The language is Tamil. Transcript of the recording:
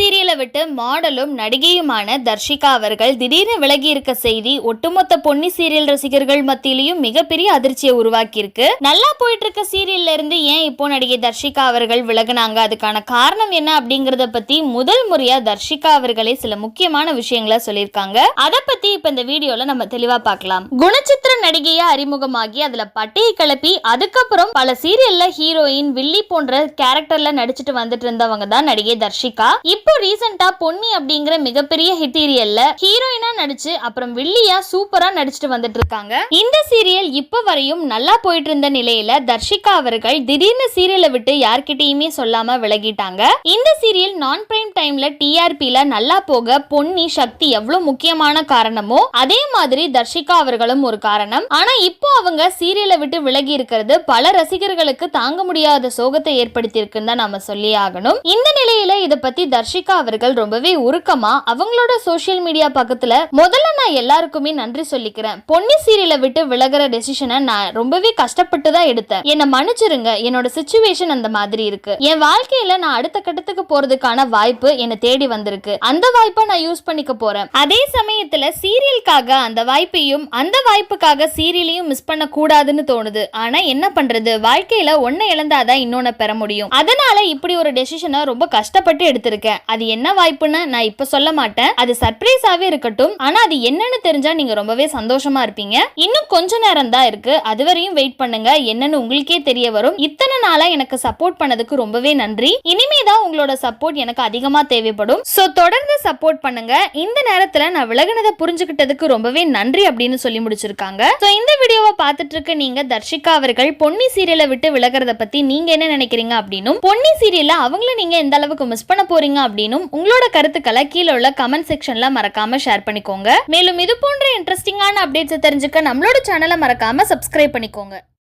சீரியலை விட்டு மாடலும் நடிகையுமான தர்ஷிகா அவர்கள் திடீர்னு விலகி இருக்க செய்தி ஒட்டுமொத்த பொன்னி சீரியல் ரசிகர்கள் மத்தியிலையும் மிகப்பெரிய அதிர்ச்சியை உருவாக்கி இருக்கு. நல்லா போயிட்டு இருக்க சீரியல்ல இருந்து ஏன் இப்போ நடிகை தர்ஷிகா அவர்கள் விலகுனாங்க, அதுக்கான காரணம் என்ன அப்படிங்கறத பத்தி முதல் முறையா தர்ஷிகா அவர்களே சில முக்கியமான விஷயங்களை சொல்லியிருக்காங்க. அதை பத்தி இப்ப இந்த வீடியோல நம்ம தெளிவா பார்க்கலாம். குணச்சித்திர நடிகையா அறிமுகமாகி அதுல பட்டையை கிளப்பி அதுக்கப்புறம் பல சீரியல்ல ஹீரோயின் வில்லி போன்ற கேரக்டர்ல நடிச்சிட்டு வந்துட்டு இருந்தவங்க தான் நடிகை தர்ஷிகா. இப்போ ரீசெண்டா பொன்னி அப்படிங்கிற மிகப்பெரிய ஹிட் சீரியல்ல ஹீரோயினா நடிச்சு அப்புறம் வில்லியா சூப்பரா நடிச்சிட்டு வந்துட்டு இருக்காங்க. இந்த சீரியல் இப்ப வரையும் நல்லா போயிட்டு இருந்த நிலையில தர்ஷிகா அவர்கள் திடீர்னு சீரியலை விட்டு யார்கிட்டயுமே சொல்லாம விலகிட்டாங்க. இந்த சீரியல் நான் பிரைம் டைம்ல டிஆர்பில நல்லா போக பொன்னி சக்தி எவ்வளவு முக்கியமான காரணமோ அதே மாதிரி தர்ஷிகா அவர்களும் ஒரு காரணம். ஆனா இப்போ அவங்க சீரியலை விட்டு விலகி இருக்கிறது பல ரசிகர்களுக்கு தாங்க முடியாத சோகத்தை ஏற்படுத்தி இருக்குன்னு தான் நாம சொல்லி ஆகணும். இந்த நிலையில இத பத்தி தர்ஷிகா அவர்கள் ரொம்பவே உருக்கமா அவங்களோட சோசியல் மீடியா பக்கத்துல முதல்ல நான் எல்லாருக்குமே நன்றி சொல்லிக்கிறேன். பொன்னி சீரியலை விட்டு விலகிற டெசிஷனை நான் ரொம்பவே கஷ்டப்பட்டு தான் எடுத்தேன். என்ன மன்னிச்சிருங்க, என்னோட சிச்சுவேஷன் அந்த மாதிரி இருக்கு. என் வாழ்க்கையில நான் அடுத்த கட்டத்துக்கு போறதுக்கான வாய்ப்பு என்ன தேடி வந்திருக்கு. அந்த வாய்ப்பை நான் யூஸ் பண்ணிக்க போறேன். அதே சமயத்துல சீரியலுக்காக அந்த வாய்ப்பையும் அந்த வாய்ப்புக்காக சீரியலையும் மிஸ் பண்ண கூடாதுன்னு தோணுது. ஆனா என்ன பண்றது, வாழ்க்கையில ஒன்ன இழந்தாதான் இன்னொன்னு பெற முடியும். அதனால இப்படி ஒரு டெசிஷனை ரொம்ப கஷ்டப்பட்டு எடுத்திருக்கேன். அது என்ன வாய்ப்புன்னு நான் இப்ப சொல்ல மாட்டேன், அது சர்ப்ரைஸாவே இருக்கட்டும். ஆனா அது என்னன்னு தெரிஞ்சா நீங்க ரொம்பவே சந்தோஷமா இருப்பீங்க. இன்னும் கொஞ்ச நேரம் தான் இருக்கு, அதுவரையும் வெயிட் பண்ணுங்க, என்னன்னு உங்களுக்கே தெரிய வரும். இத்தனை நாளா எனக்கு சப்போர்ட் பண்ணதுக்கு ரொம்பவே நன்றி. இனிமேதான் உங்களோட சப்போர்ட் எனக்கு அதிகமா தேவைப்படும். சோ தொடர்ந்து சப்போர்ட் பண்ணுங்க. இந்த நேரத்துல நான் விலகினதை புரிஞ்சுக்கிட்டதுக்கு ரொம்பவே நன்றி அப்படின்னு சொல்லி முடிச்சிருக்காங்க. சோ இந்த வீடியோவை பார்த்துட்டு இருக்க நீங்க தர்ஷிகா அவர்கள் பொன்னி சீரியலை விட்டு விலகிறத பத்தி நீங்க என்ன நினைக்கிறீங்க அப்படின்னும் பொன்னி சீரியல்ல அவங்கள நீங்க எந்த அளவுக்கு மிஸ் பண்ண போறீங்க அப்படின்னும் உங்களோட கருத்துக்களை கீழே உள்ள கமெண்ட் செக்ஷன்ல மறக்காம ஷேர் பண்ணிக்கோங்க. மேலும் இது போன்ற இன்ட்ரெஸ்டிங்கான அப்டேட்ஸ் தெரிஞ்சுக்க நம்மளோட சேனலை மறக்காம சப்ஸ்கிரைப் பண்ணிக்கோங்க.